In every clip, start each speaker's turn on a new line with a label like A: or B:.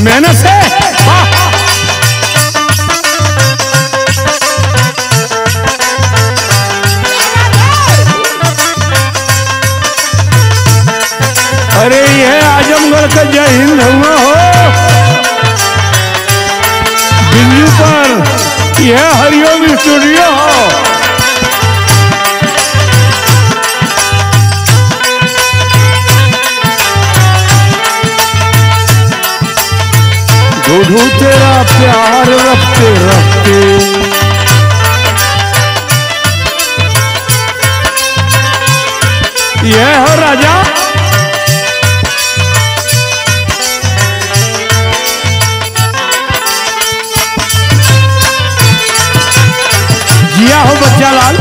A: मेहनत से। अरे यह आजमगढ़ का जय हिंद हुआ हो, बिंदु पर यह हरिओम स्टूडियो हो। ढूंढू तेरा प्यार रखते रखते, यह हो राजा। जिया हो बच्चा लाल।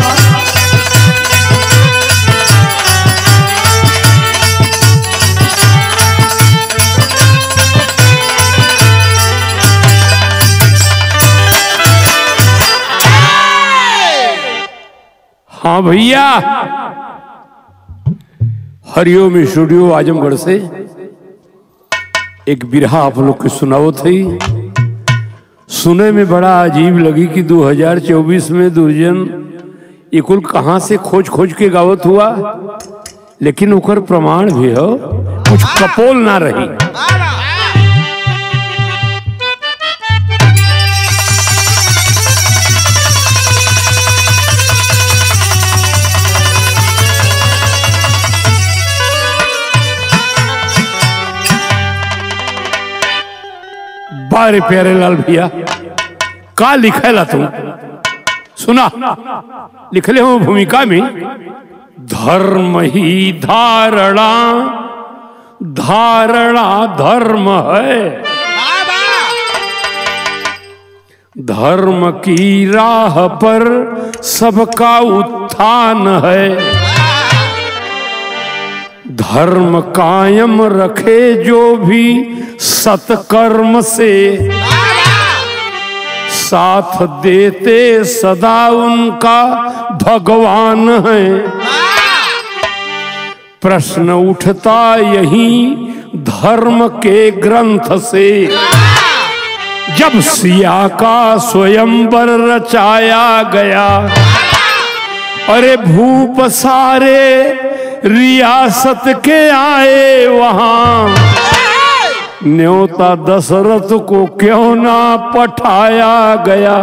A: हाँ भैया, हरिओम स्टूडियो आजमगढ़ से एक बिरहा आप लोग के सुनाओ थी। सुने में बड़ा अजीब लगी कि 2024 में दुर्जन ये कुल कहाँ से खोज खोज के गावत हुआ, लेकिन ओकर प्रमाण भी हो, कुछ कपोल ना रही। बारे प्यारे लाल भैया, का लिखेला तुम सुना। लिखले हो भूमिका में, धर्म ही धारणा, धारणा धर्म है, धर्म की राह पर सबका उत्थान है, धर्म कायम रखे जो भी सत्कर्म से, साथ देते सदा उनका भगवान है। प्रश्न उठता यही धर्म के ग्रंथ से, जब सिया का स्वयंवर रचाया गया। अरे भूप सारे रियासत के आए वहां, न्योता दशरथ को क्यों ना पठाया गया।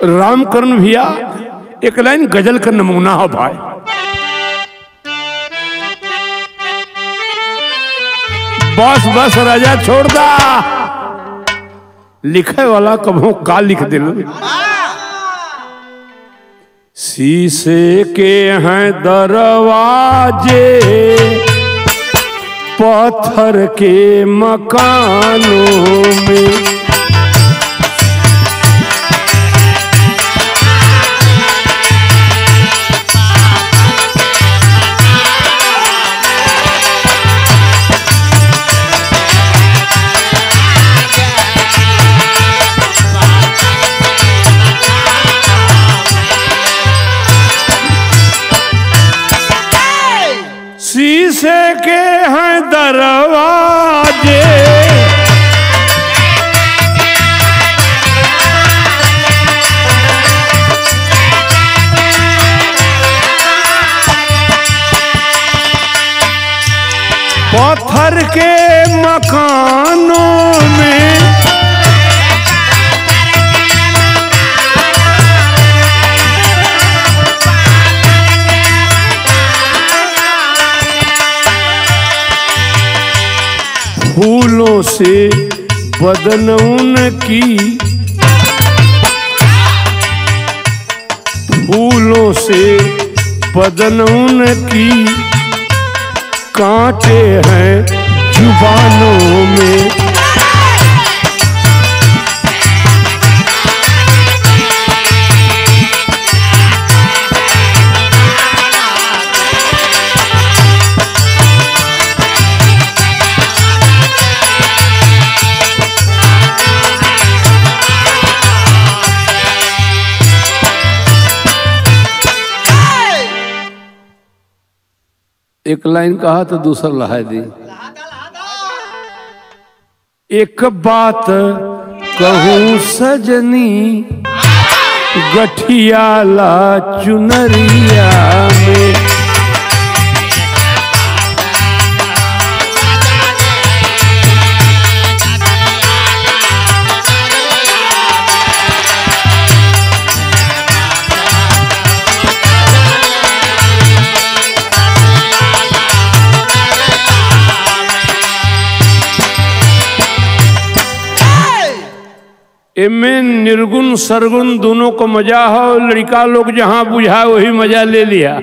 A: रामकरण भैया एक लाइन गजल का नमूना हो भाई। बस बस राजा छोड़ दा, लिखे वाला कभो का लिख दिल। शीशे के हैं दरवाजे, पत्थर के मकानों में, शीशे के हैं दरवाजे, पत्थर के मकानों में, फूलों से बदन उनकी, फूलों से बदन उनकी, कांटे हैं जुबानों में। एक लाइन कहा तो दूसरा लहा दी। एक बात कहूँ सजनी गठियाला चुनरिया में, इनमें निर्गुण सरगुण दोनों को मजा हो। लड़का लोग जहां बुझा वही मजा ले लिया।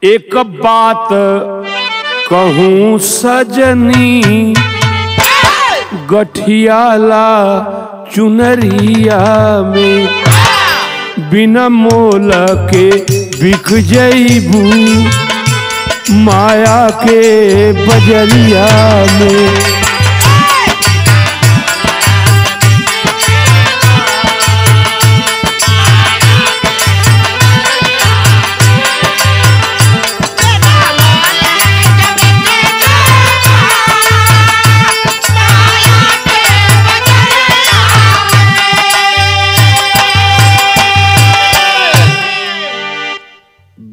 A: एक बात कहूँ सजनी गठियाला चुनरिया में, बिना मोल के बिक जईबू माया के बजरिया में।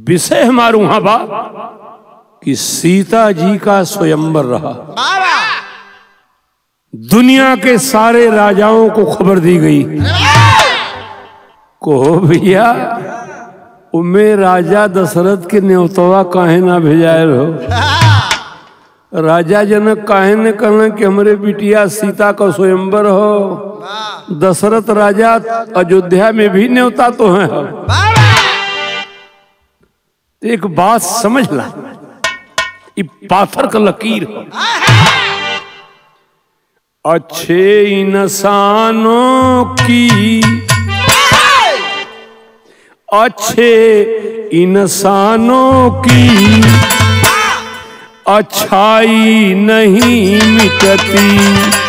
A: विषय हमारू वहां बा कि सीता जी का स्वयंवर रहा। दुनिया के सारे राजाओं को खबर दी गई को भैया उम्मे राजा दशरथ के न्योतवा काहे ना भेजायल हो। राजा जनक काहे ने कहना कि हमरे बिटिया सीता का स्वयंवर हो। दशरथ राजा अयोध्या में भी न्योता तो है। एक बात समझ ला, पाथर का लकीर हो। अच्छे इंसानों की, अच्छे इंसानों की अच्छाई नहीं मिटती।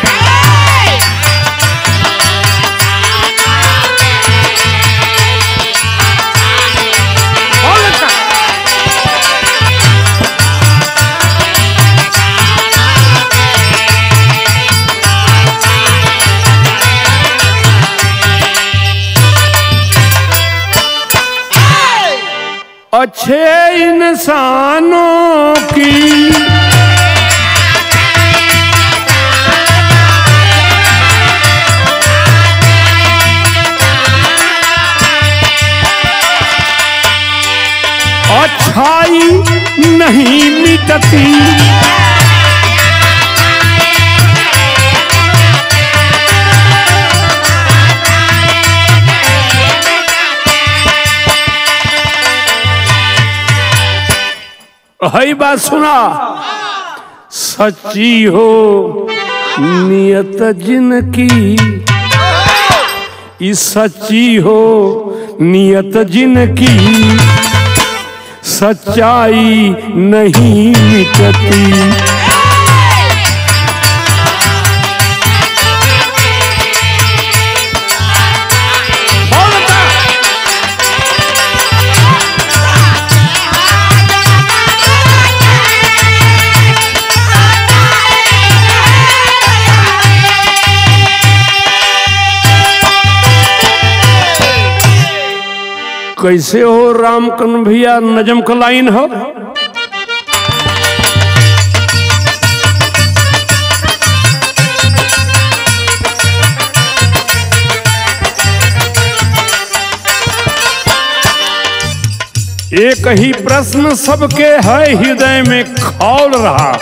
A: अच्छे इंसानों की अच्छाई नहीं मिटती। है बात सुना, सच्ची हो नियत जिनकी, इस सच्ची हो नियत जिनकी सच्चाई नहीं मिटती। कैसे हो रामकन भैया नजम का लाइन हो। एक ही प्रश्न सबके है हृदय में खौल रहा।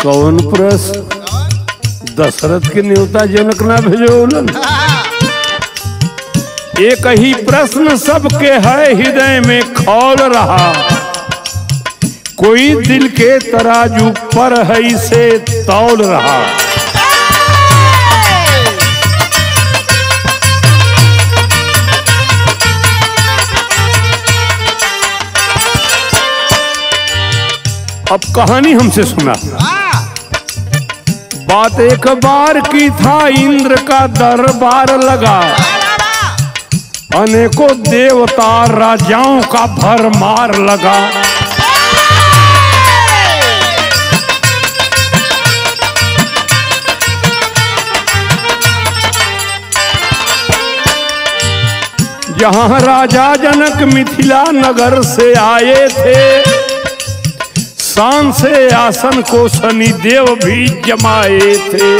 A: कौन प्रश्न? दशरथ के न्योता जनक ना भेजोलन। एक ही प्रश्न सबके है हृदय में खौल रहा। कोई दिल के तराजू पर है इसे तौल रहा। अब कहानी हमसे सुना। बात एक बार की था, इंद्र का दरबार लगा। अनेकों देवता राजाओं का भरमार लगा। जहां राजा जनक मिथिला नगर से आए थे, शान से आसन को शनिदेव भी जमाए थे।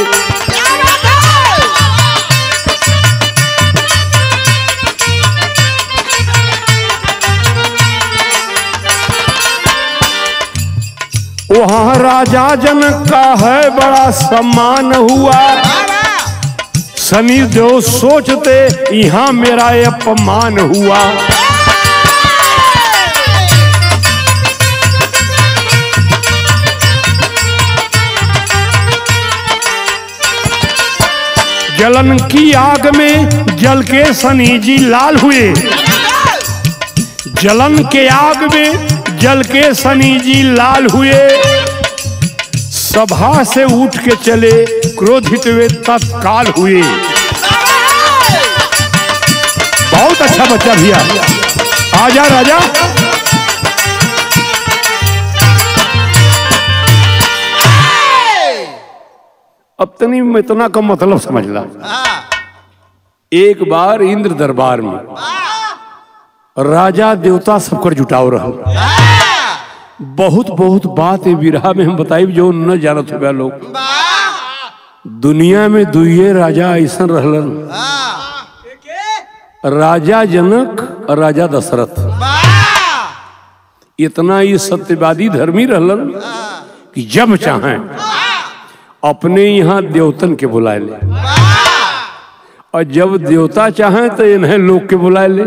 A: वहां राजा जनक का है बड़ा सम्मान हुआ। शनिदेव सोचते यहाँ मेरा अपमान हुआ। जलन की आग में जल के शनि जी लाल हुए। जलन के आग में जल के शनि जी लाल हुए। सभा से उठ के चले, क्रोधित वे तत्काल हुए। बहुत अच्छा बच्चा भैया, आजा राजा। अब तनी में इतना का मतलब समझ ला। एक बार इंद्र दरबार में राजा देवता सबकर जुटाव रहा। बहुत बहुत बात विरहा में हम बताई जो न जानत हुआ लोग। दुनिया में दुइये राजा ऐसा रहलन, राजा जनक और राजा दशरथ। इतना ही सत्यवादी धर्मी रहलन कि जब चाहें अपने यहाँ देवतन के बुलाए ले, और जब देवता चाहें तो इन्हें लोग के बुलाए ले।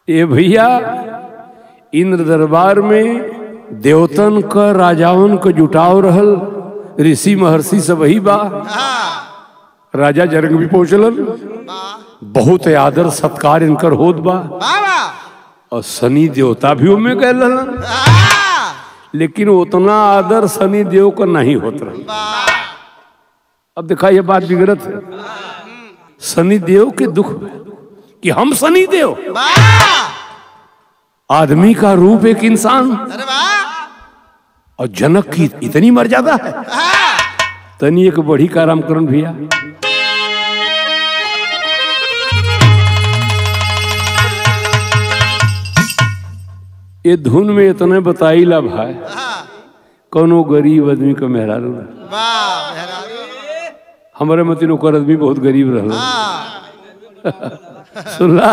A: ये भैया इंद्र दरबार में देवतन का राजाओं का जुटाव रहल। ऋषि महर्षि सब वही बा। राजा जनक भी पहुंचलन, बहुत आदर सत्कार इनकर होत बा। और शनि देवता भी उनमें गए रहलन, लेकिन उतना आदर शनि देव का नहीं होत रहा। अब देखा ये बात बिगड़त है। शनि देव के दुख कि हम शनि देव, आदमी का रूप एक इंसान, और जनक की इतनी मर्यादा है। तनी एक बड़ी का रामकरण भैया। ये धुन में इतने बताई ला भाई, कोनो गरीब आदमी का मेहरारू हमारे मत ओकर आदमी बहुत गरीब रहा। सुनला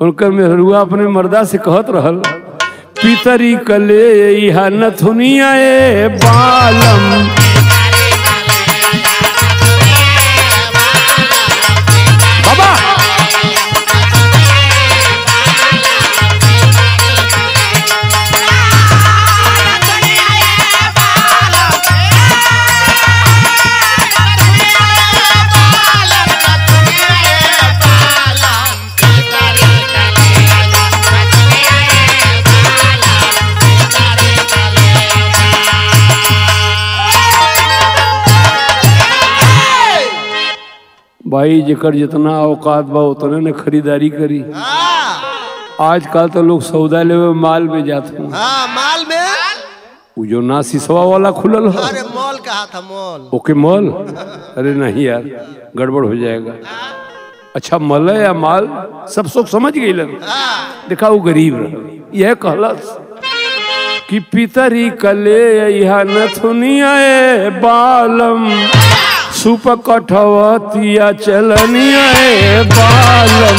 A: उनकर मेहरुआ अपने मर्दा से कहत रहल, पितरी कले इहा नथुनिया ए बालम। बाबा भाई जेकर जितना औकात बा उतने ने खरीदारी करी। आजकल तो लोग सौदा लेवे माल में जाते हैं।
B: माल में
A: वो जो ना सिसवा वाला खुलल है।
B: अरे मॉल कहा था मॉल।
A: ओके मॉल, अरे नहीं यार गड़बड़ हो जाएगा। अच्छा मल या माल सब सोच समझ गई लग। देखा वो गरीब रहा, यह कहलस कि पितरी कले यह नथुनिया ए बालम, सुप कठवतिया चलनिया ए बालम।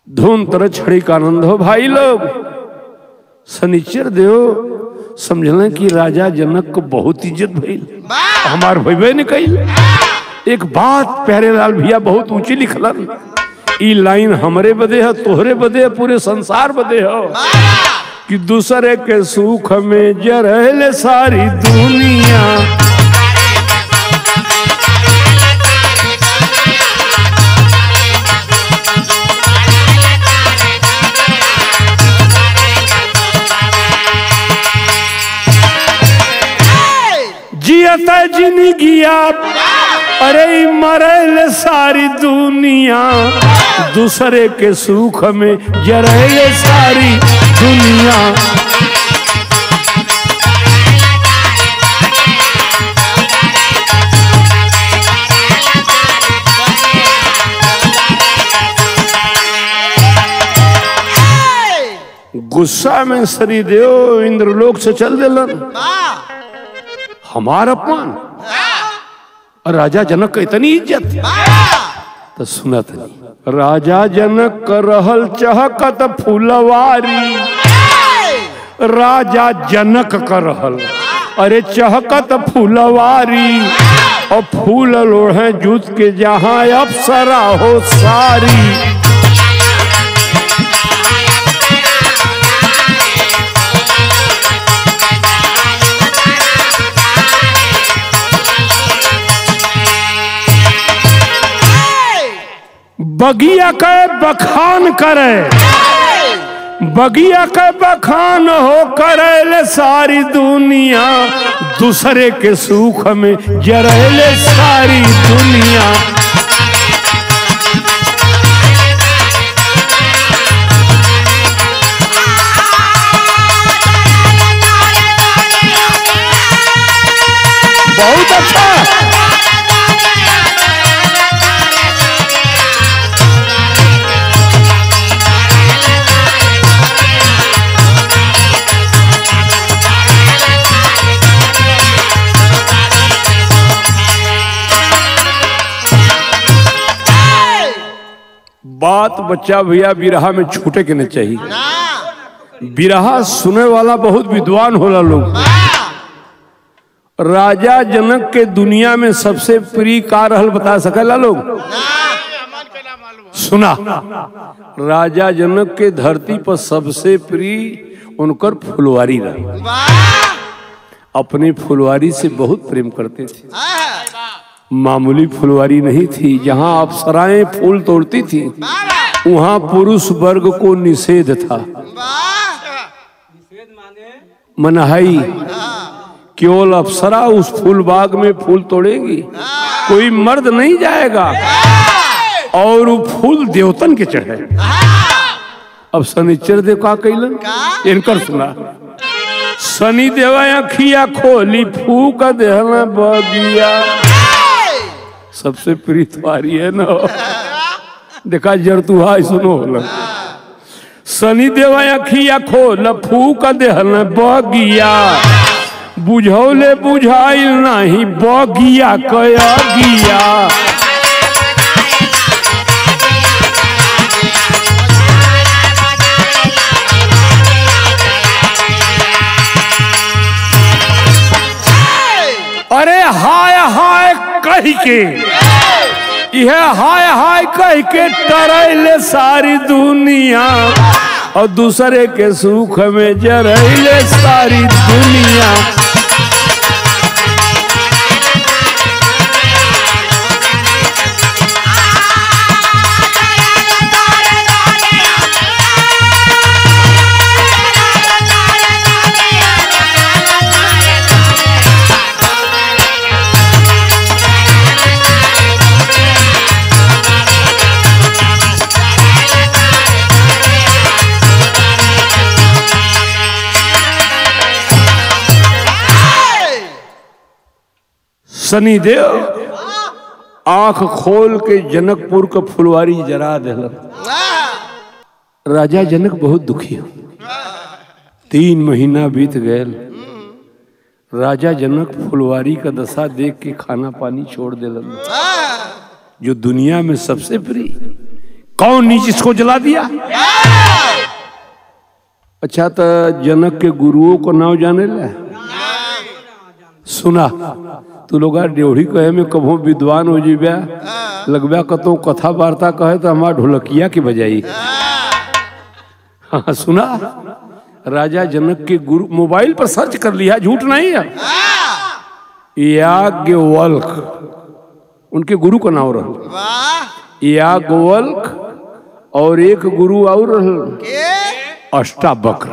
A: धुन तरह छड़ी का आनंद हो भाई लोग। शनिचर देव समझल कि राजा जनक को बहुत इज्जत भइल, हमार भैबे ने कही। एक बात प्यारे लाल भैया बहुत ऊंची लिखलन, ई लाइन हमरे बदे है, तोहरे बदे है, पूरे संसार बदे हो कि दूसरे के सुख में जरहले सारी दुनिया। जिंदगिया अरे मरेले सारी दुनिया दूसरे के सुख में जरेले सारी दुनिया। गुस्सा में शनिदेव इंद्रलोक से चल दिलन। हमार अपमान और राजा जनक का इतनी इज्जत तो सुनत नहीं। राजा जनक रहल चहकत फूलवारी, राजा जनक का रहल अरे चहकत फूलवारी और फूल लोढ़े जूत के जहां अप्सरा हो सारी। बगिया के बखान करे, बगिया के बखान हो करे सारी दुनिया दूसरे के सुख में जरेले सारी दुनिया। बहुत अच्छा। बात बच्चा भैया बिरहा में छूटे के नहीं चाहिए। बिरहा सुने वाला बहुत विद्वान होला लोग। राजा जनक के दुनिया में सबसे प्रिय का रहल बता सकेला लोग? सुना, राजा जनक के धरती पर सबसे प्रिय उनकर फुलवारी रही। अपनी फुलवारी से बहुत प्रेम करते थे। मामूली फुलवारी नहीं थी। जहां अप्सराएं फूल तोड़ती थी वहां पुरुष वर्ग को निषेध था। मनाही केवल अप्सरा उस फूल बाग में फूल तोड़ेगी, कोई मर्द नहीं जाएगा। और वो फूल देवतन के चढ़े। अब शनिचर देव का कैलन इनकर सुना। शनि देव अखिया खोली फूक देहला बगिया। सबसे प्रीतवारी है ना। देखा जरतुहा सुनो होला। शनि देव अखिया खोल फूक देहला बगिया बुझौले बुझाइल नहीं बगिया कयगिया। अरे हाय हाय कह के यह हाय हाय कह के टरैले सारी दुनिया और दूसरे के सुख में जरैले सारी दुनिया। शनिदेव आंख खोल के जनकपुर का फुलवारी जरा दिल। राजा जनक बहुत दुखी हो। 3 महीना बीत गए। राजा जनक फुलवारी का दशा देख के खाना पानी छोड़ दिलन। जो दुनिया में सबसे प्रिय कौन नीच इसको जला दिया। अच्छा तो जनक के गुरुओं को नाम जाने ला सुना। तू लोग ड्योढ़ी कहे में कभो विद्वान हो जीव्या लगव्या कतो कथा वार्ता कहे तो हमारा ढोलकिया की बजाई। हाँ सुना। राजा जनक के गुरु मोबाइल पर सर्च कर लिया, झूठ नहीं है। याज्ञवल्क उनके गुरु का नाम रहा। याज्ञवल्क और एक गुरु और अष्टावक्र।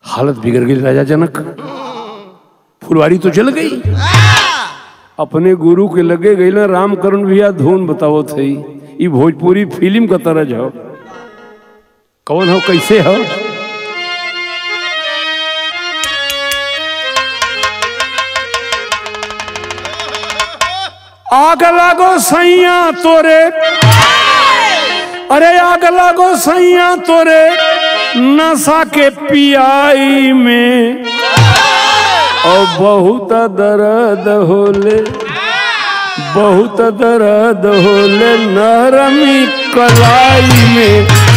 A: हालत बिगड़ गई राजा जनक। फुलवारी तो चल गई। अपने गुरु के लगे गई ना रामकरण भैया धुन बताओ थे ये भोजपुरी फिल्म का तरह हो। कौन हो कैसे हो? आग लागो सैया तोरे, अरे आग लागो सैया तोरे नशा के पियाई में, और बहुत दर्द होले, बहुत दर्द होले नरमी कलाई में।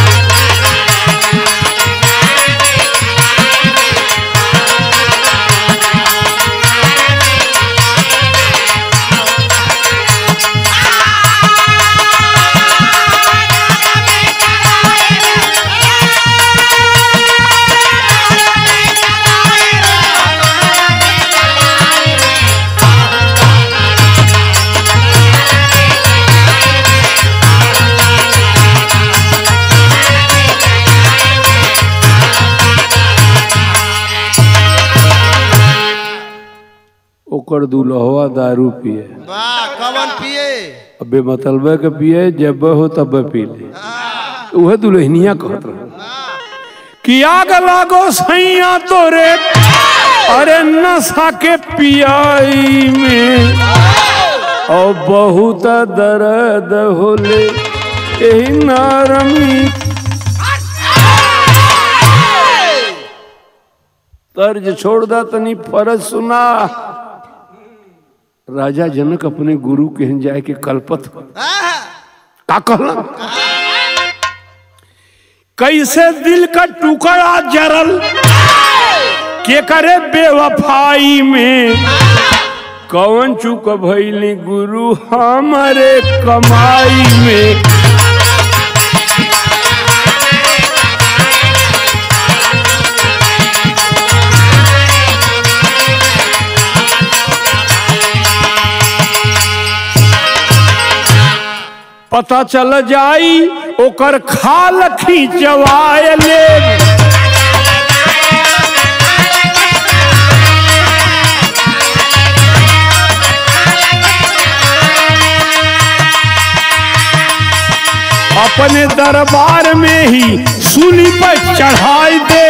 A: ओकर दुल्हवा दारू पिए।
B: वाह, कौन पिए?
A: अबे मतलब के पिए जब हो तब पी ले। वह दुल्हनिया कहत रहे कि आग लागो सैया तोरे, अरे नशा के पियाई में, और बहुत दर्द होले यही नरमी। तर्ज छोड़ दा तनी फरज सुना। राजा जनक अपने गुरु के यहाँ जाए के कल्पत का कहला, कैसे दिल का टुकड़ा जरल के करे बेवफाई में, कौन चूक भइली गुरु हमारे कमाई में। पता चल जाई ओकर खाल खींचवाए ले, अपने दरबार में ही सूली पर चढ़ाई दे।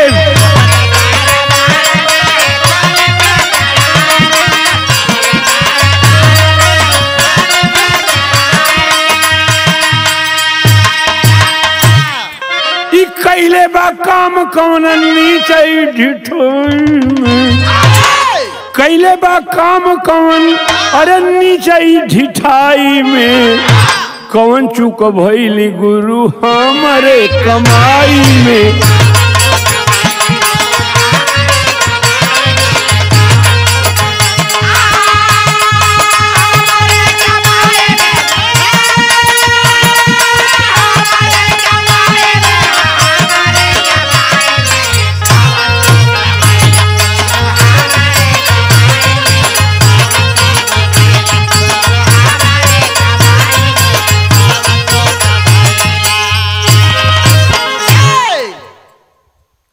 A: कैले बा काम कौन नीचे ढिठोई में, कैले बा काम कौन अरे नीचे ढिठाई में, कौन चूक भइली गुरु हमारे कमाई में।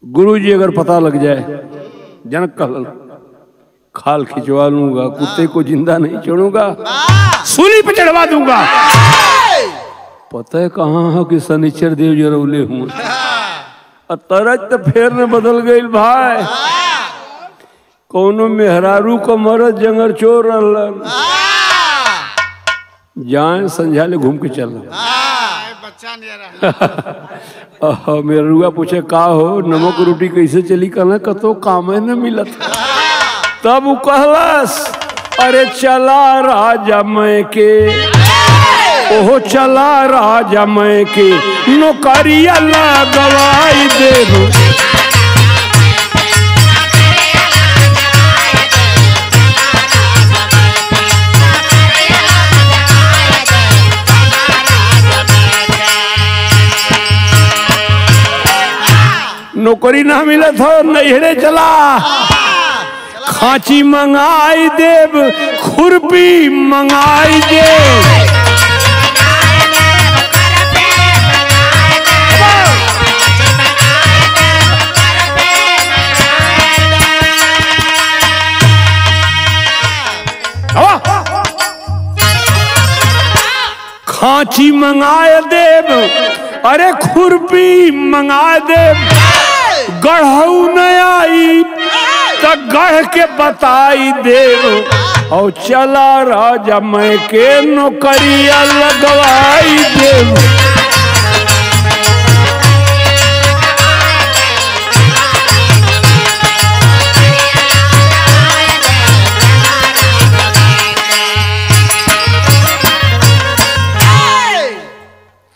A: गुरु जी अगर पता लग जाए जनक कहल खाल खिंचवा लूंगा, कुत्ते को जिंदा नहीं छोड़ूंगा, सूली पे चढ़वा दूंगा। पता है कहाँ है कि शनिचर देव जरौले हूँ। तरज तो फेर न बदल गई भाई, कौनो मेहरारू को मरद जंगर चोर जाए संझा ले घूम के चल। मेरा रुआ पूछे का हो नमक रोटी कैसे चली, कहना कतो काम न मिलत। तब वो कहलस अरे चला राजा मैं के, ओहो चला राजा मैं के नौकरिया लगवाई दे। नौकरी ना मिले तो नैहरे चला, खांची मंगाई देव खुरपी मंगाई दे। खांची मंगाए देव, अरे खुरपी मंगा देव, गढ़ऊ न आई तो गढ़ के बताई देव, और चला राजा मैं के नौकरिया लगवाई देव।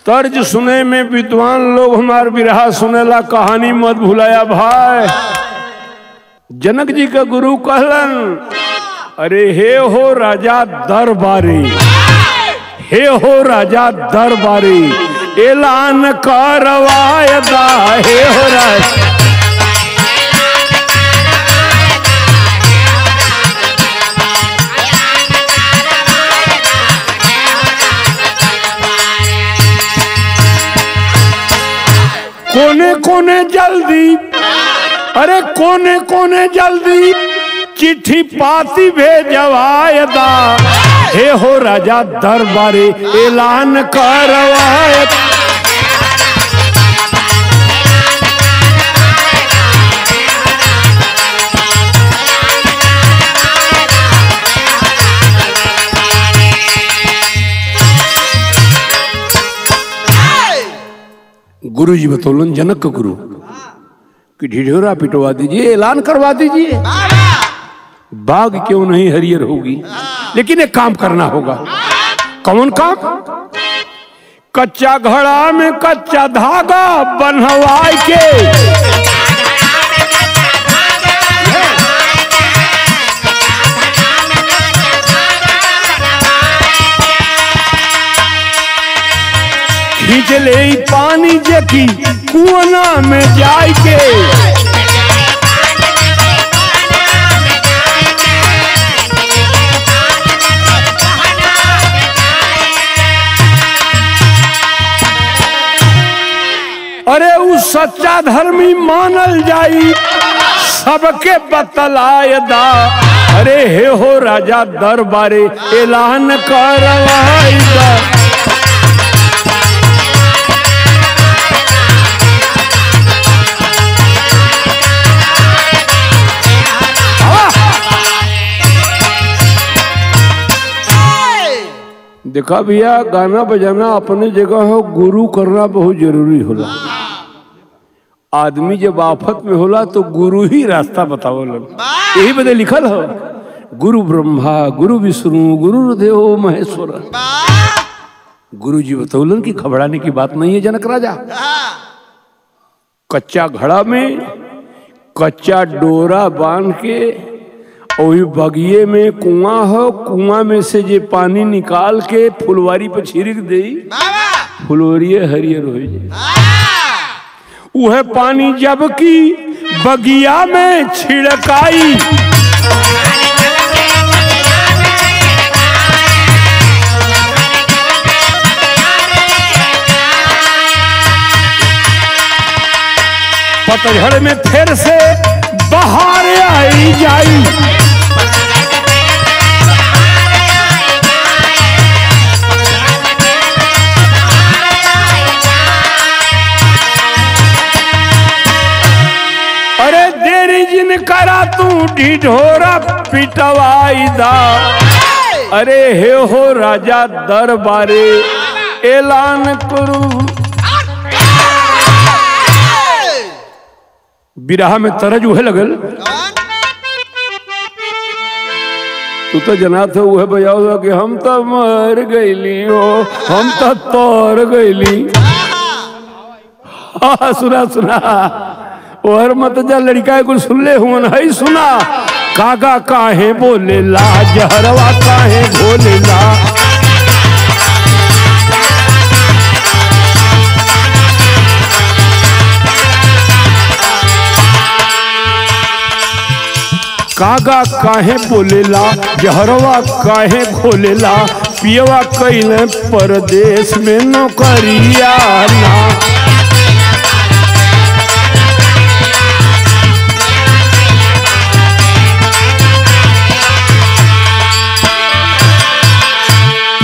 A: तर्ज सुने में विद्वान लोग हमार बिरहा सुनेला, कहानी मत भुलाया भाई। जनक जी का गुरु कहलन, अरे हे हो राजा दरबारी, हे हो राजा दरबारी, ऐलान करवायदा, हे हो राजा। कोने कोने जल्दी, अरे कोने कोने जल्दी चिट्ठी पाती भेजवायदा, हे हो राजा दरबारी, ऐलान करवाए। गुरु जी बतौलन जनक का गुरु कि ढिढोरा पिटवा दीजिए, ऐलान करवा दीजिए, बाग क्यों नहीं हरियर होगी, लेकिन एक काम करना होगा। कौन काम? कच्चा घड़ा में कच्चा धागा बंधवाई के, खींच ले पानी जकी कुआं में जाय के, अरे उस सच्चा धर्मी मानल जाई, सबके बतलायदा, अरे हे हो राजा दरबारी, ऐलान करवायदा। देखा भैया, गाना बजाना अपने जगह हो, गुरु करना बहुत जरूरी होला। आदमी जब आफत में होला तो गुरु ही रास्ता बतावलन, यही बदे लिखल हो, गुरु ब्रह्मा गुरु विष्णु गुरुदेव महेश्वर। गुरु जी बतौलन की घबराने की बात नहीं है जनक राजा। कच्चा घड़ा में कच्चा डोरा बांध के, और बगिए में कुआं हो, कुआं में से जे पानी निकाल के फुलवारी पर छिड़क दे, फुलवरिये हरियर हो जाए। वह पानी जबकि बगिया में छिड़काई, पतझड़ में फिर से बाहर आई जाई, अरे देरी जिन करा तू ढिढोरा पिटवाई दा, अरे हे हो राजा दरबारी, ऐलान करूं। बिरहा में तरज उहे लगल, तू तो जना था उहे बजाओ कि हम तो मर गईली हो, हम तो तोर गईली। हाँ सुना सुना, और मत जा लड़का कुछ सुन ले हुआ नहीं सुना। कागा काहे बोले ला, जहरवा काहे बोले ला, कागा काहे बोलेला, जहरवा काहे खोलेला, पियवा कइले परदेश में नौकरिया ना।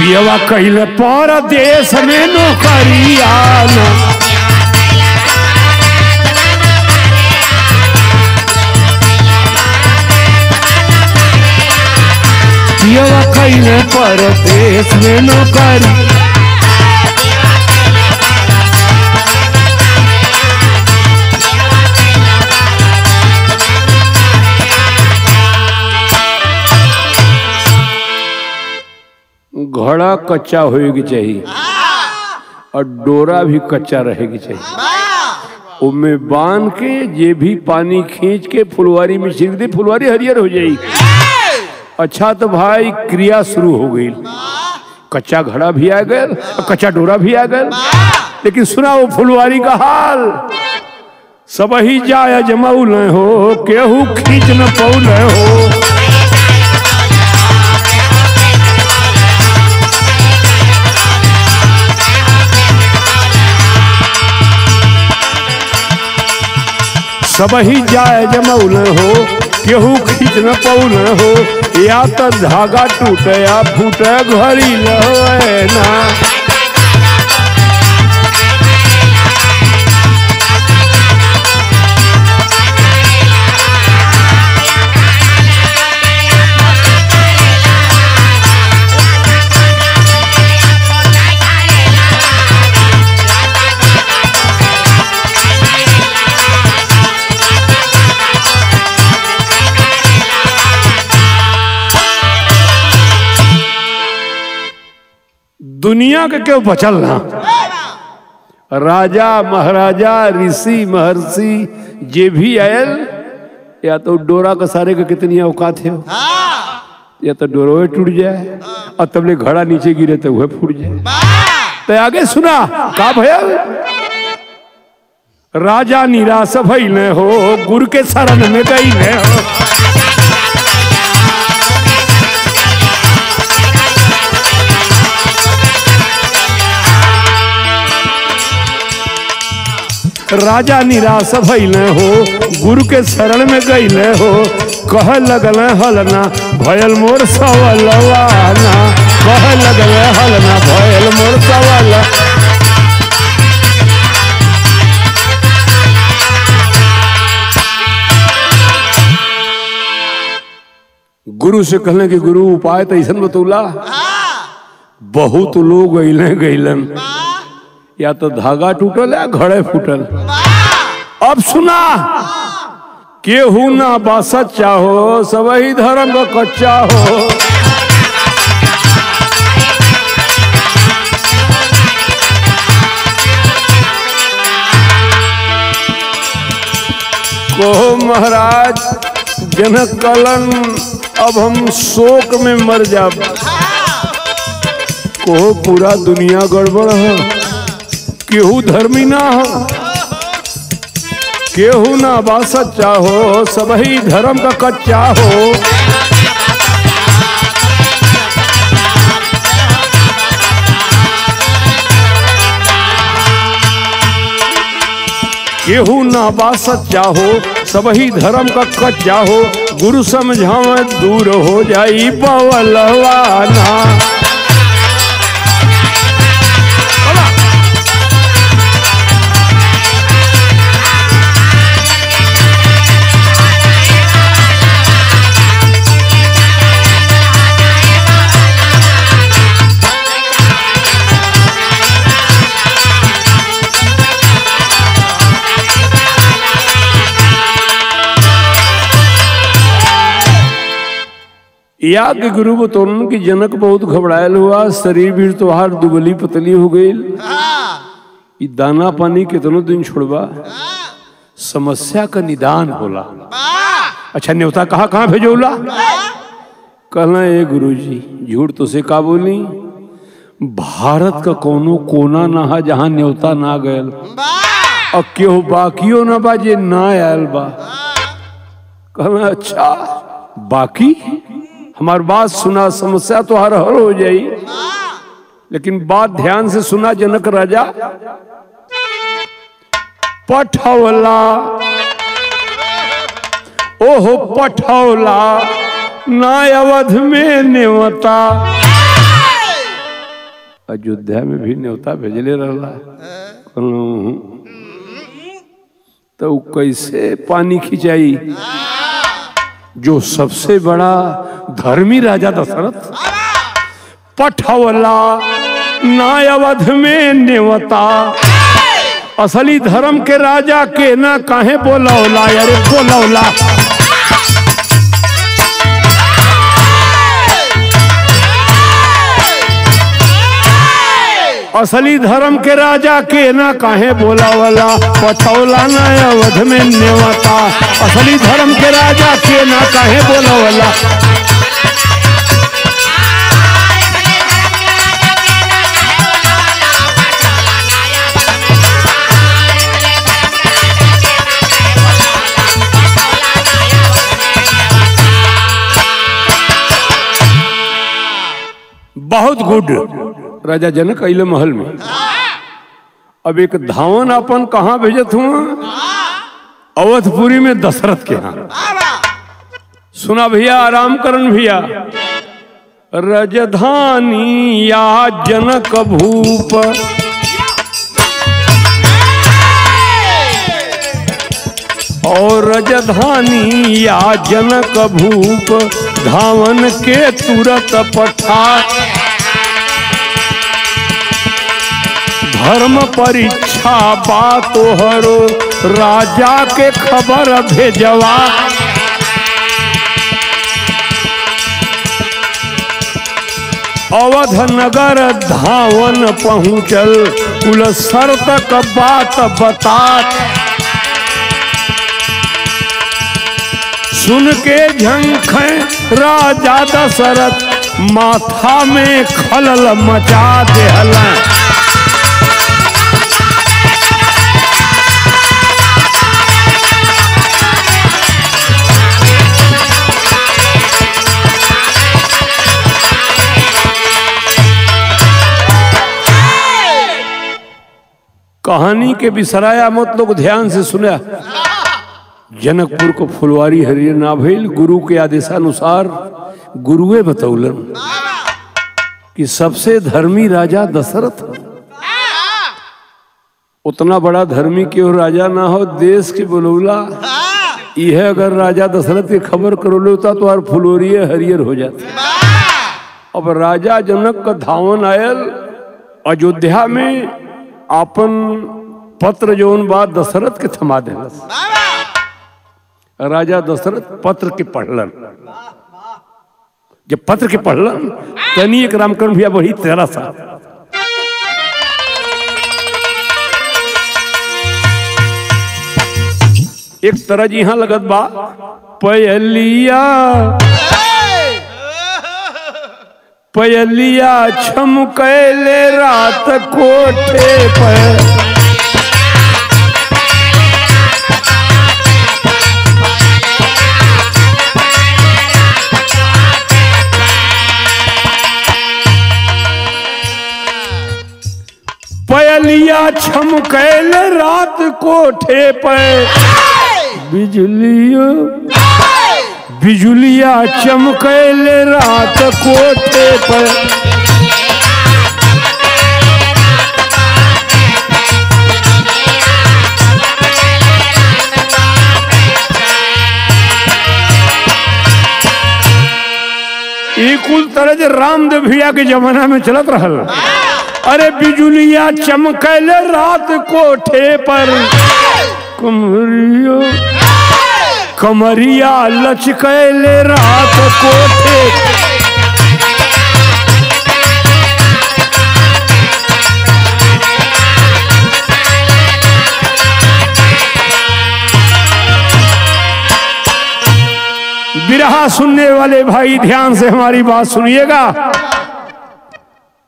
A: पियवा कैले परदेश में नौकरियाना पियवा कैले परदेश में नौकरी घड़ा कच्चा होएगी चाहिए और डोरा भी कच्चा रहेगी चाहिए। उनमें बांध के जे भी पानी खींच के फुलवारी में छिड़क दे, फुलवारी हरियर हो जाएगी। अच्छा तो भाई क्रिया शुरू हो गई, कच्चा घड़ा भी आ गया, कच्चा डोरा भी आ गया। लेकिन सुना वो फुलवारी का हाल, सब ही जाय जमाउल हो, केहू खींच न पौल हो। सब ही जाय जमौल हो, केहू खींच न पौल हो। या तो धागा टूटे या फूटे घड़ी लना। दुनिया के क्यों बचल ना, राजा महाराजा ऋषि महर्षि जे भी आयल, या तो डोरा का सारे का कितनी औकात है, या तो डोरा टूट जाए और तबले घड़ा नीचे गिरे तो वह फूट जाए। तो आगे सुना का भैया, राजा निराश भइल हो, गुरु के शरण में गइल हो। राजा निराश भइल हो, गुरु के शरण में गइल हो। कह लगल हलना भयल मोर सवलवाना, कह लगल हलना भयल मोर सवल। गुरु से कहने कि गुरु उपाय तो ऐसा बतौला। बहुत लोग गइले गइलन, या तो धागा टूटल या घड़े फूटल। अब सुना, केहू ना बा सच्चा हो, सब ही धर्म का कच्चा हो। कहो महाराज जनक कलन, अब हम शोक में मर जाब। कहो पूरा दुनिया गड़बड़ है, केहू धर्मी ना हो, केहू ना बा सच्चा हो, सब ही धर्म का कच्चा हो। केहू ना बा सच्चा हो, सब ही धर्म का कच्चा हो। गुरु समझावे दूर हो जाई पवलवाना। या के गुरु बतौलन की जनक बहुत घबरायल हुआ, शरीर भी तोहार दुबली पतली हो गई। दाना पानी कितनों दिन छोड़बा, समस्या का निदान होला। अच्छा न्योता कहाँ भेजोला? कहना ए गुरुजी झूठ तो से का बोली, भारत का कोनो कोना ना है जहाँ न्योता ना गयल, और क्यों बाकियो ना बा जे ना आयल बा। कहना अच्छा बाकी, हमार बात सुना, समस्या तो हर हो जाई, लेकिन बात ध्यान से सुना। जनक राजा पठौला, ओहो पठौला ना अवध में न्योता, अयोध्या में भी न्योता भेजले रहला तो कैसे पानी खिंचाई। जो सबसे बड़ा धर्मी राजा दशरथ पठवला ना अवध में न्योता, असली धर्म के राजा के ना काहे बोलौला, अरे बोलौला। असली धर्म के राजा के ना काहे बोलावला, पठौला ना अवध में न्योता, असली धर्म के राजा के ना काहे बोलावला। बहुत गुड राजा जनक अइले महल में। अब एक धावन अपन कहाँ भेजत हुआ, अवधपुरी में दशरथ के यहाँ। सुना भैया, आराम करन भैया। राजधानी या जनक भूप, और राजधानी या जनक भूप, धावन के तुरत पठा, धर्म परीक्षा बातोहरो, राजा के खबर भेजवा। अवध नगर धावन पहुँचल, कुल शर्त बात बता। सुन के झंखे राजा दशरथ, माथा में खलल मचा देहला। कहानी के बिसराया मत लोग ध्यान से सुना। जनकपुर को फुलवारी हरियर ना भइल, गुरु के आदेशानुसार गुरुए बतौलन कि सबसे धर्मी राजा दशरथ। उतना बड़ा धर्मी क्यों राजा ना हो, देश के बोलौला। यह अगर राजा दशरथ की खबर करोले होता तो और फुलवारी हरियर हो जाती। अब राजा जनक का धावन आयल अयोध्या में, आपन पत्र जौन बात दशरथ के थमा देलस। राजा दशरथ पत्र के पढ़लन। जब पत्र के पढ़लन तनी एक रामकरण भैया बड़ी तेरा सा एक तरह जी यहां लगत बा, पयलिया पयलिया छमकैले रात कोठे पर, पयलिया छमकैले रात कोठे पर, बिजुलिया चमकैले रात कोठे पर। कुल तरह रामदेव भैया के जमाना में चलत रहल। अरे बिजुलिया चमकैले रात कोठे पर, कमरिया लचकैले रात कोठे। बिरहा सुनने वाले भाई ध्यान से हमारी बात सुनिएगा।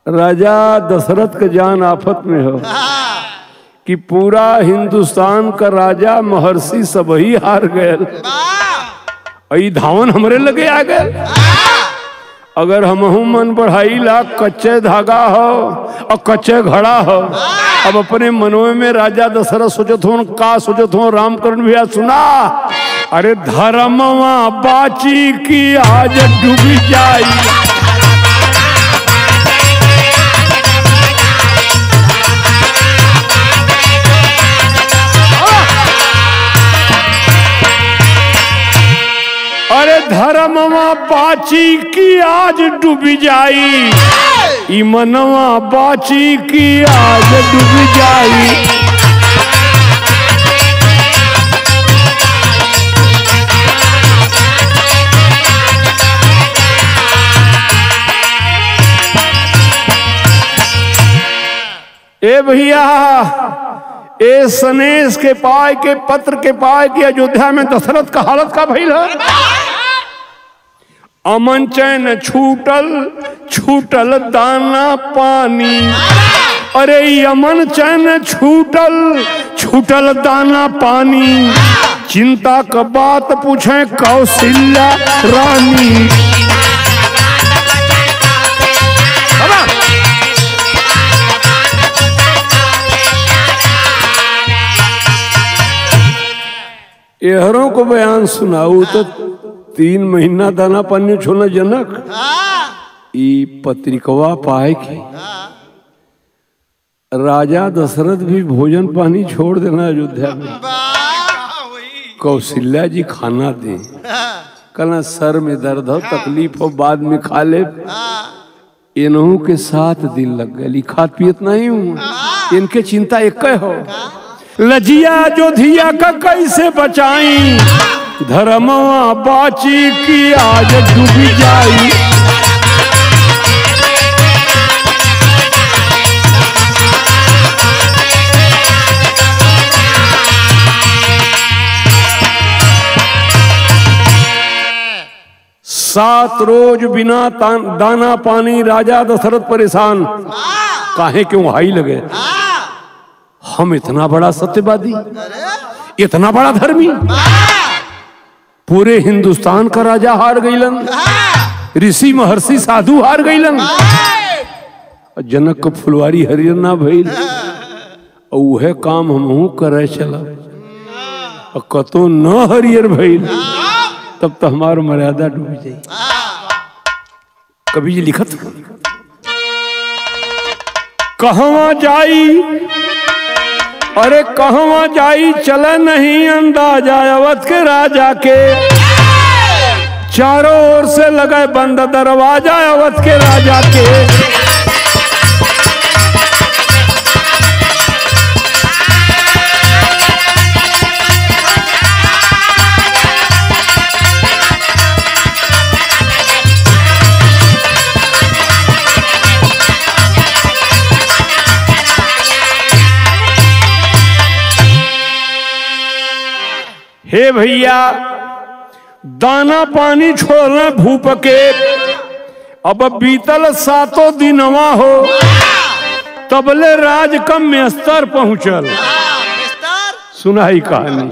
A: राजा दशरथ का जान आफत में हो कि पूरा हिंदुस्तान का राजा महर्षि सब ही हार गए। धावन हमरे लगे आ गए। अगर हमहू मन बढ़ाई ला कच्चे धागा हो और कच्चे घड़ा हो। अब अपने मनों में राजा दशरथ सोचत हो, का सोचत हो, रामकरण भैया सुना। अरे धर्मवा बाची की आज डूबी जाई, बाची की आज डूब जाई, ई मनवा बाची की आज डूब जाई। ए भैया, ए सनेश के पाए के पत्र के पाए के अयोध्या में दशरथ का हालत का भइल है। अमन चैन छूटल, छूटल दाना पानी। अरे अमन चैन छूटल, छूटल दाना पानी। चिंता का बात पूछे कौशल्या रानी। एहरों को बयान सुनाऊ तो 3 महीना दाना पानी छोड़ना जनक। ई पत्रिकवा पाए के राजा दशरथ भी भोजन पानी छोड़ देना अयोध्या में। कौशल्या जी खाना दे, कहना सर में दर्द हो, तकलीफ हो, बाद में खा ले। इन्हों के 7 दिन लग गए, खात पियत नहीं हूँ। इनके चिंता एक हो, लजिया अयोध्या का कैसे बचाई। धर्मवा बाची की आज डूब जाई। सात रोज बिना दाना पानी राजा दशरथ परेशान। काहे क्यों हाई लगे। हम इतना बड़ा सत्यवादी, इतना बड़ा धर्मी, पूरे हिंदुस्तान का राजा हार गईलन, ऋषि महर्षि साधु हार गईलन, जनक को फुलवारी हरियर ना भइल। वह काम हमहू करे चला, कतो न हरियर भइल, तब तो हमार मर्यादा डूब जाई। कभी ये लिखत कहवा जाई, अरे कहवा जाई चले नहीं अंदाजा। अवध के राजा के चारों ओर से लगे बंद दरवाजा। अवध के राजा के हे भैया, दाना पानी छोड़ना भूप के। अब बीतल 7 दिनवा हो, तबले राज कम में स्तर पहुंचल। सुनाई कहानी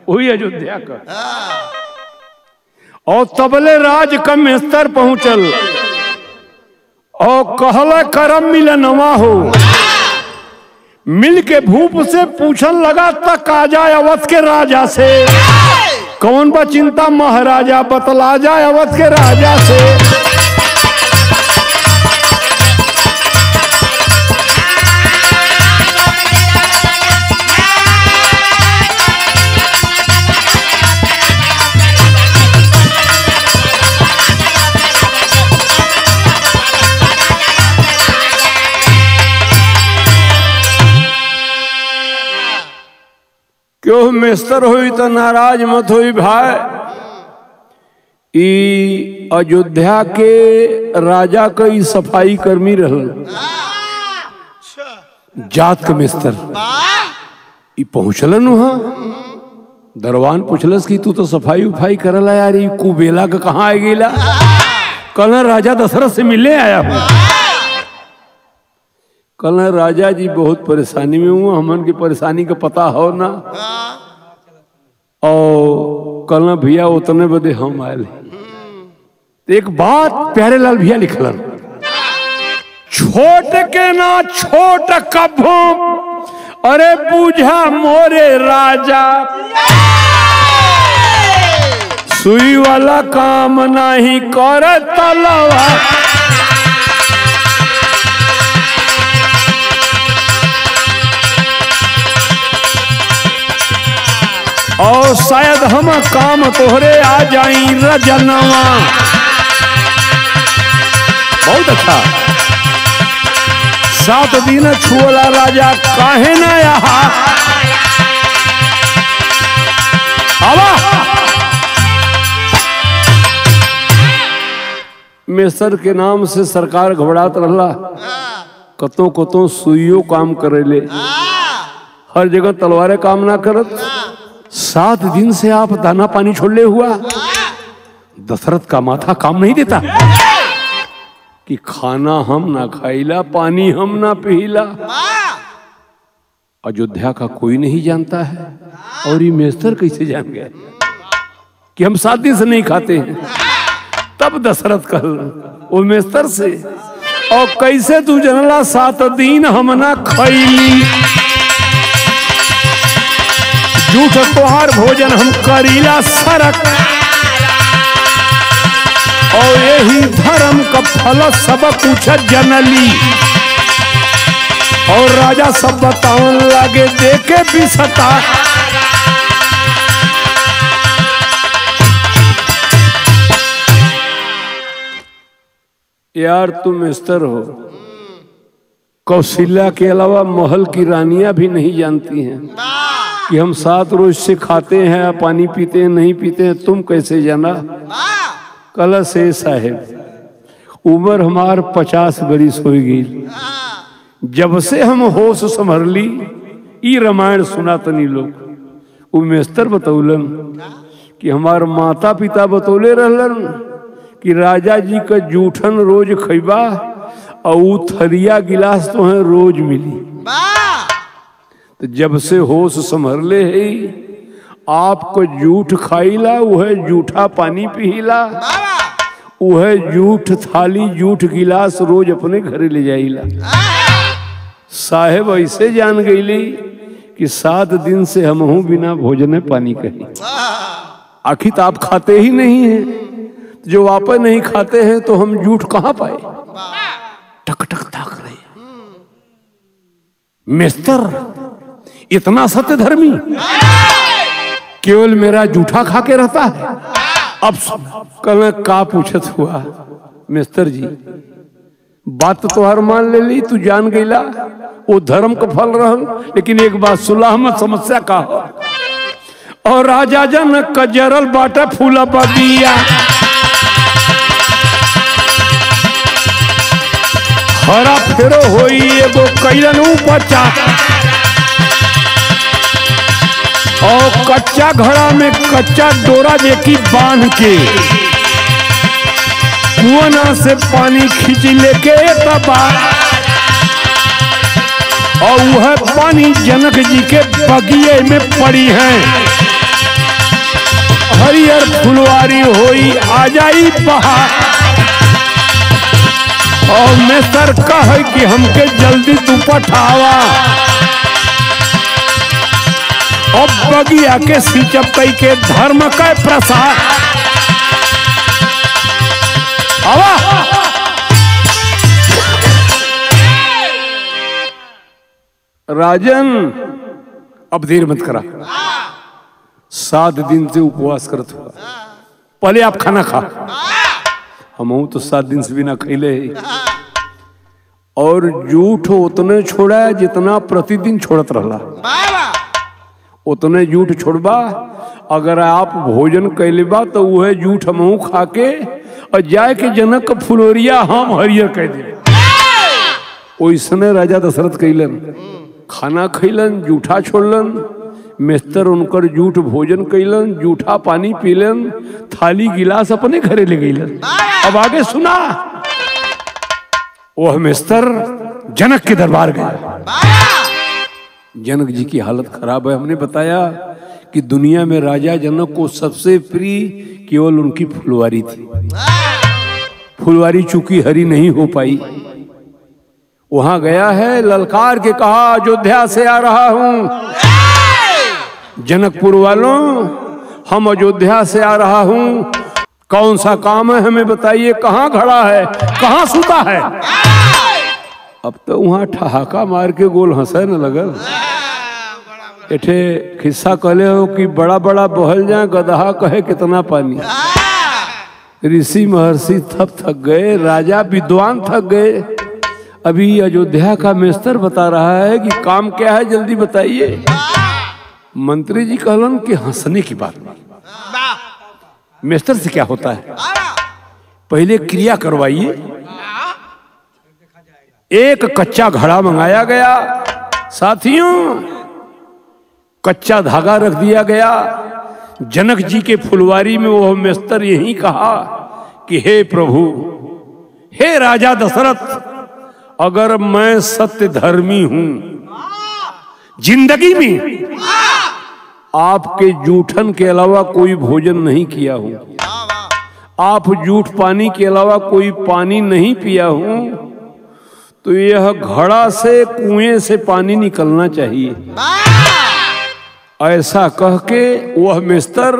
A: वही अयोध्या का। और तबले राज कम में स्तर पहुंचल, और कहला करम मिलनवा हो। मिल के भूप से पूछन लगा तक आ जाए अवध के राजा से। कौन बा चिंता महाराजा, बतला जाए अवध के राजा से। क्यों मेस्तर हुई तो नाराज मत हुई भाई। ई अयोध्या के राजा का ई सफाई कर्मी रहल, जात का मेस्तर। ई पहुंचलन वहां, दरवान पूछलस कि तू तो सफाई उफाई करला यार, ई कुबेला का कहाँ आ गेला। कल राजा दशरथ से मिलने आया हूं। कल राजा जी बहुत परेशानी में हुआ, हमन की परेशानी का पता हो ना। और कल भैया उतने बदे हम आए। एक बात प्यारे लाल भैया लिखलन, छोट के ना छोट कभो, अरे पूझा मोरे राजा। सुई वाला काम नहीं कर तलवा। और शायद हम काम तोहरे आ जाई रजनवा। बहुत अच्छा। 7 दिन छुअला राजा काहे ना यहाँ आवा। मेसर के नाम से सरकार घबरात रहला, कतों कतों सुइयो काम करेले, हर जगह तलवारें काम ना करत। 7 दिन से आप दाना पानी छोड़ले हुआ। दशरथ का माथा काम नहीं देता कि खाना हम ना खाइला, पानी हम ना पीला। अयोध्या का कोई नहीं जानता है, और ये मेस्तर कैसे जान गए कि हम 7 दिन से नहीं खाते हैं। तब दशरथ कल वो मेस्तर से, और कैसे तू जनला 7 दिन हम ना खैली, झूठ तोहार भोजन हम करीला सरक, और यही धर्म का फल सब कुछ जनली। और राजा सब बतावन लगे देखे भी सता। यार तुम मेस्तर हो, कौशल्या के अलावा महल की रानियां भी नहीं जानती हैं कि हम 7 रोज से खाते हैं, पानी पीते हैं, नहीं पीते हैं। तुम कैसे जाना? कल से साहेब उम्र हमार 50 बरिस हो गई, जब से हम होश संभर ली ई रामायण सुना तनी लोग। वो मेस्तर बतौलन कि हमार माता पिता बतौले रहलन कि राजा जी का जूठन रोज खैबा, और थरिया गिलास तो है रोज मिली। तो जब से होश संभरले है आपको जूठ खाइला, वह जूठा पानी पीला, वह जूठ थाली जूठ गिलास रोज अपने घरे ले जाइला। साहेब ऐसे जान गईली कि 7 दिन से हम हूं बिना भोजन पानी कही। आखिर तो आप खाते ही नहीं हैं, जो आप नहीं खाते हैं तो हम झूठ कहां पाए? टक टक ताक रहे। मेस्तर इतना सत्य धर्मी केवल मेरा जूठा खा के रहता है। अब कल का पूछत हुआ, मेस्तर जी बात तो हर मान ले ली, तू जान गईला वो धर्म का फल रहल, लेकिन एक बात सुलह मत समस्या का हो। और राजा जन कजरल बाटा फूला बगिया, हरा फेरो होई एगो कैलन बचा, और कच्चा घड़ा में कच्चा डोरा जेकी बांध के कुआं से पानी खींच लेके तबा, और वह पानी जनक जी के बगिए में पड़ी है। हरियर फुलवारी होई आ जाई बहार, और मेस्तर कहे कि हमके जल्दी तू पठावा। और बगिया के सिंचप कई के धर्म का प्रसार आवा। राजन अब देर मत करा, 7 दिन से उपवास करत हुआ, पहले आप खाना खा। हम तो 7 दिन से बिना खैले, और झूठ उतने छोड़ा जितना प्रतिदिन छोड़त रहला, उतने झूठ छोड़बा। अगर आप भोजन कैले बा तो वह झूठ हमहू खा के और जाए के जनक फुलोरिया हम हरियर कह दे। ओइसने राजा दशरथ कैलन, खाना खैलन, जूठा छोड़लन। मेस्तर उनकर जूठ भोजन कैलन, जूठा पानी पीलन, थाली गिलास अपने घरे ले गईलन। अब आगे सुना, वह मेस्तर जनक के दरबार गया। जनक जी की हालत खराब है। हमने बताया कि दुनिया में राजा जनक को सबसे प्रिय केवल उनकी फुलवारी थी। फुलवारी चूंकि हरी नहीं हो पाई, वहां गया है, ललकार के कहा अयोध्या से आ रहा हूं, जनकपुर वालों हम अयोध्या से आ रहा हूं, कौन सा काम है हमें बताइए, कहां खड़ा है, कहां सुता है। अब तो वहां ठहाका मार के गोल हंसे न लगल। एठे खिस्सा कहले हो कि बड़ा बड़ा बहल जाए, गदहा कहे कितना पानी। ऋषि महर्षि सब थक गए, राजा विद्वान थक गए। अभी अयोध्या का मेस्तर बता रहा है कि काम क्या है, जल्दी बताइए। मंत्री जी कहलन कि हंसने की बात नहीं, मेस्तर से क्या होता है, पहले क्रिया करवाइए। एक कच्चा घड़ा मंगाया गया, साथियों कच्चा धागा रख दिया गया। जनक जी के फुलवारी में वह मेस्तर यही कहा कि हे प्रभु, हे राजा दशरथ, अगर मैं सत्य धर्मी हूं, जिंदगी में आपके जूठन के अलावा कोई भोजन नहीं किया हूं, आप जूठ पानी के अलावा कोई पानी नहीं पिया हूं, तो यह घड़ा से कुएं से पानी निकलना चाहिए। ऐसा कह के वह मेस्तर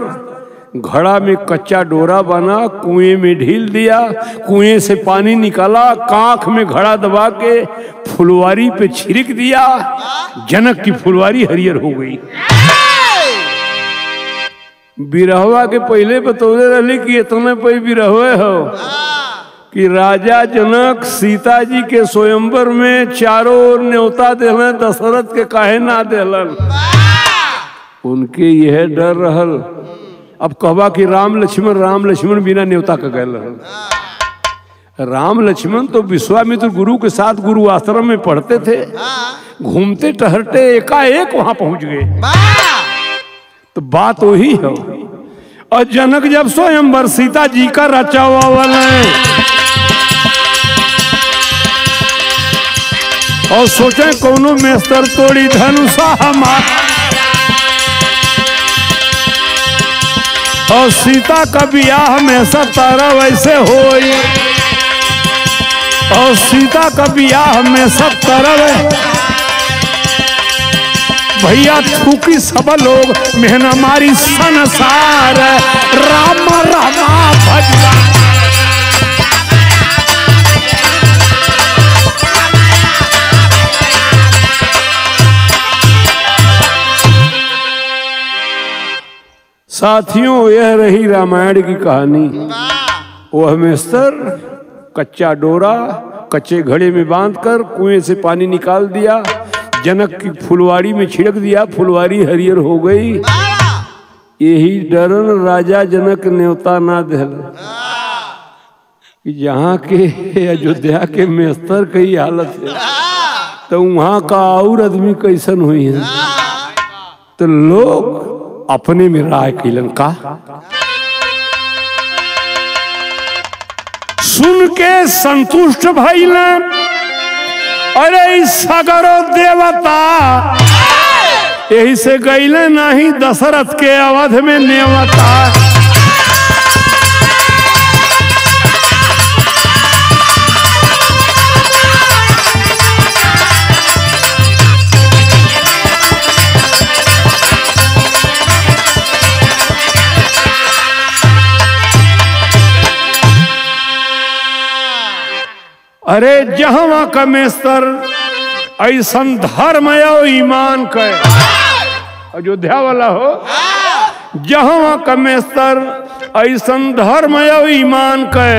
A: घड़ा में कच्चा डोरा बना, कुएं में ढील दिया, कुएं से पानी निकाला, कांख में घड़ा दबा के फुलवारी पे छिड़क दिया। जनक की फुलवारी हरियर हो गई। बिरहवा के पहले बतौले रही कि इतने पे बिरहवे हो कि राजा जनक सीता जी के स्वयंवर में चारों ओर न्योता दिलन, दशरथ के काहे ना दिलन। उनके यह डर रहल। अब कहबा कि राम लक्ष्मण बिना न्योता का गए रहल। राम लक्ष्मण तो विश्वामित्र गुरु के साथ गुरु आश्रम में पढ़ते थे, घूमते टहरते एकाएक वहां पहुंच गए। तो बात वही है। और जनक जब स्वयंवर सीता जी का रचा हुआ और सोचे कोनो मेस्तर तोड़ी धनुषा हमार, और सीता का ब्याह में सब तारा वैसे होई, और सीता का ब्याह में सब तरह भैया थूकी सब लोग मेहना मारी संसार, राम रामा भजवा। साथियों, यह रही रामायण की कहानी। वह मेस्तर कच्चा डोरा कच्चे घड़े में बांधकर कुएं से पानी निकाल दिया, जनक की फुलवारी में छिड़क दिया, फुलवारी हरियर हो गई। यही डरन राजा जनक न्योता ना दिल कि जहाँ के अयोध्या के मेस्तर की हालत है तो वहाँ का और आदमी कैसन हुई है। तो लोग अपने में राय कैलन का सुन के संतुष्ट भइलन। अरे सगरो देवता यही से गईले नहीं दशरथ के अवध में नेवता। अरे जहाँ का मेस्तर ऐसन धर्म और ईमान के अयोध्या वाला हो, जहाँ का मेस्तर ऐसन धर्म और ईमान के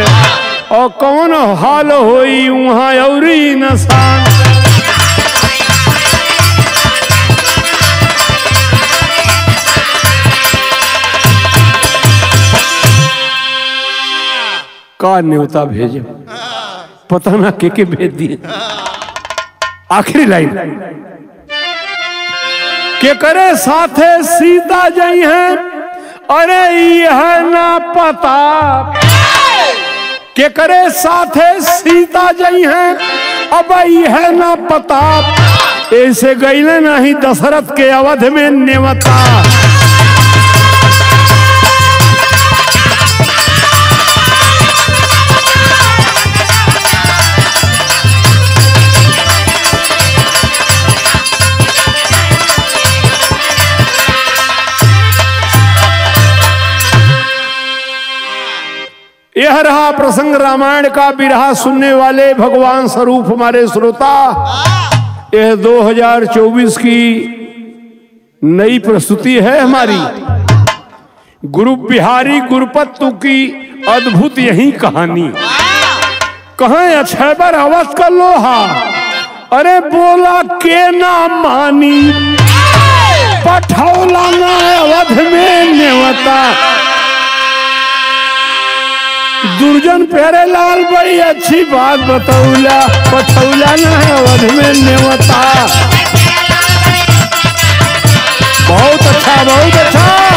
A: और कौन हाल होई वहाँ और इंसान। का न्योता भेजे पता ना के भेज दिए। आखिरी लाइन के करे साथे सीता जई है, अरे यह ना पता के करे साथे सीता जई है, अब यह ना पता ऐसे गईले नहीं दशरथ के अवध में नेवता। यह रहा प्रसंग रामायण का। बिरहा सुनने वाले भगवान स्वरूप हमारे श्रोता, यह 2024 की नई प्रस्तुति है हमारी। गुरु बिहारी गुरुपत्तु की अद्भुत यही कहानी। कहाँ अछैबर अवध का लोहा, अरे बोला के ना मानी, पठौला ना अवध में नेवता। दुर्जन प्यारे लाल बड़ी अच्छी बात बतौला, पठौला ना अवध में नेवता। बहुत अच्छा बहुत अच्छा।